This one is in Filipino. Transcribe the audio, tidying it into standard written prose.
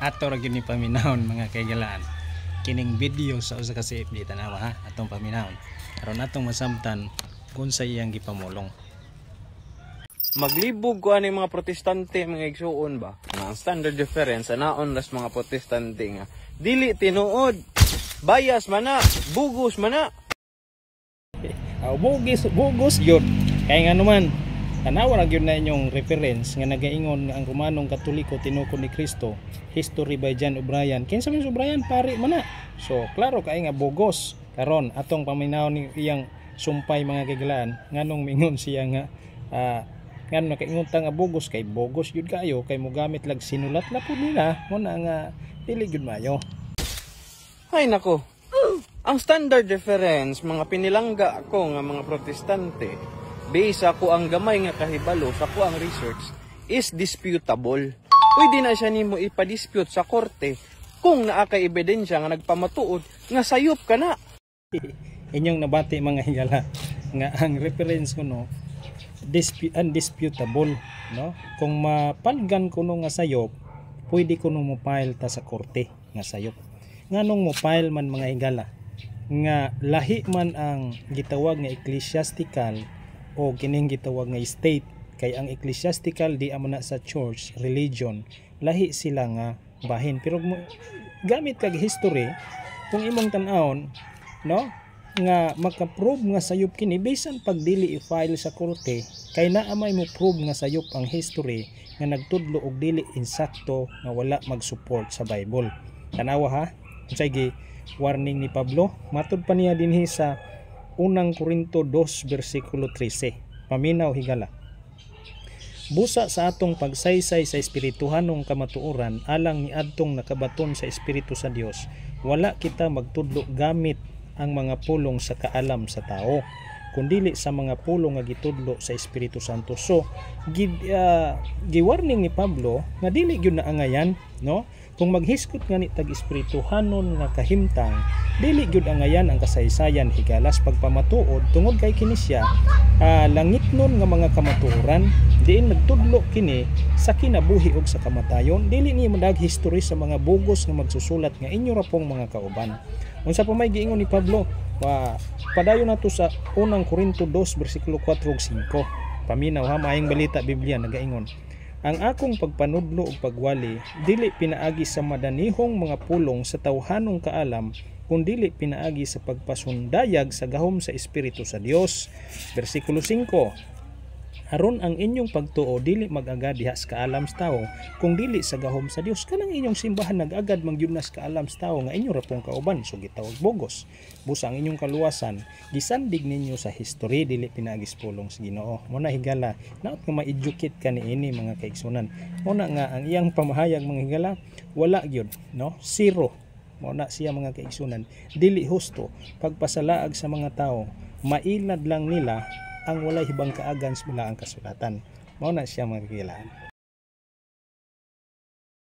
Ato ra gyud ni paminahon mga kaigalaan. Kining video sa usa ka CFD tanawa ha, atong paminahon. Aron atong masamtan kung sa iyang gipamulong. Maglibog ko ani mga protestante mga igsuon ba? Ang standard difference anaon ras mga protestante nga dili tinuod, bias mana, bugos mana. Bugos yun. Kaya nga naman, tanawa ra gyud na inyong reference nga nagaingon nga ang Romanong Katoliko tinuod ni Kristo, history by John O'Brien. Kinsa man si O'Brien pari mana. So klaro kay nga bugos. Karon atong paminahon ni iyang sumpay mga kaigalaan nganong mingon siya nga ngano nakaingon ta nga bugos kay bugos gyud kayo kay mogamit lag sinulat na pud nila mo na nga dili gyud mayo. Ay nako. Ang standard difference mga pinilangga ako nga mga protestante based ako ang gamay nga kahibalo sa ko ang research is disputable. Pwede na siya nimo ipa-dispute sa korte kung naa kay ebidensya nga nagpamatuod nga sayop ka na. Inyong nabati mga higala nga ang reference ko no undisputable no, kung mapalgan kuno nga sayop pwede kuno mo file ta sa korte nga sayop. Nganong mo file man mga higala nga lahi man ang gitawag nga ecclesiastical o kining gitawag nga state, kay ang ecclesiastical di amo na sa church religion, lahi sila nga bahin. Pero gamit kag history kung imong tan-awon no nga maka-prove nga sayop kini bisan pag dili i-file sa korte kay naa may mo prove nga sayop ang history nga nagtudlo og dili insakto nga wala mag-support sa Bible. Tanawa ha, unsay warning ni Pablo matud pa niya dinhi sa unang Korinto 2 bersikulo 13. Paminaw higala. Busa sa atong pagsaysay sa espirituhanong kamatuoran alang ni adtong nakabaton sa espiritu sa Dios, wala kita magtudlo gamit ang mga pulong sa kaalam sa tao, kundili sa mga pulong nga gitudlo sa Espiritu Santo. So giwarning ni Pablo nga dili gyud na angayan no, kung maghiskot nga ni tag espirituhanon nga kahimtang dili gyud angayan ang kasaysayan higalas pagpamatuod tungod kay kini siya langitnon nga mga kamatuoran diin nagtudlo kini sa kinabuhi ug sa kamatayon. Dili ni madag history sa mga bugos nga magsusulat nga inyo ra pong mga kauban. Unsa pa may giingon ni Pablo padayon nato sa unang Korinto 2 bersikulo 4 ug 5. Paminaw ha, maayong balita Biblia nagaingon, ang akong pagpanudlo ug pagwali dili pinaagi sa madanihong mga pulong sa tawhanong kaalam, kundi pinaagi sa pagpasundayag sa gahom sa Espiritu sa Dios. Bersikulo 5, aron ang inyong pagtuo dili mag-agad diha sa kaalam sa tao kung dili sa gahom sa Dios. Kanang inyong simbahan nag-agad mangyud na sa kaalam sa tao nga inyo ra pong kauban, so gitawag bugos. Busa ang inyong kaluwasan gisandig ninyo sa history dili pinaagis pulong sa Ginoo. Mo na higala naot nga ma-educate ka niini mga kaigsunan. Mo na nga ang iyang pamahayag mga higala wala gyud no, zero. Mo na siya mga kaigsunan dili husto pagpasalaag sa mga tao, mailad lang nila ang walay hibang kaagan sa ang kasulatan. Mao na siya mga kagilaan.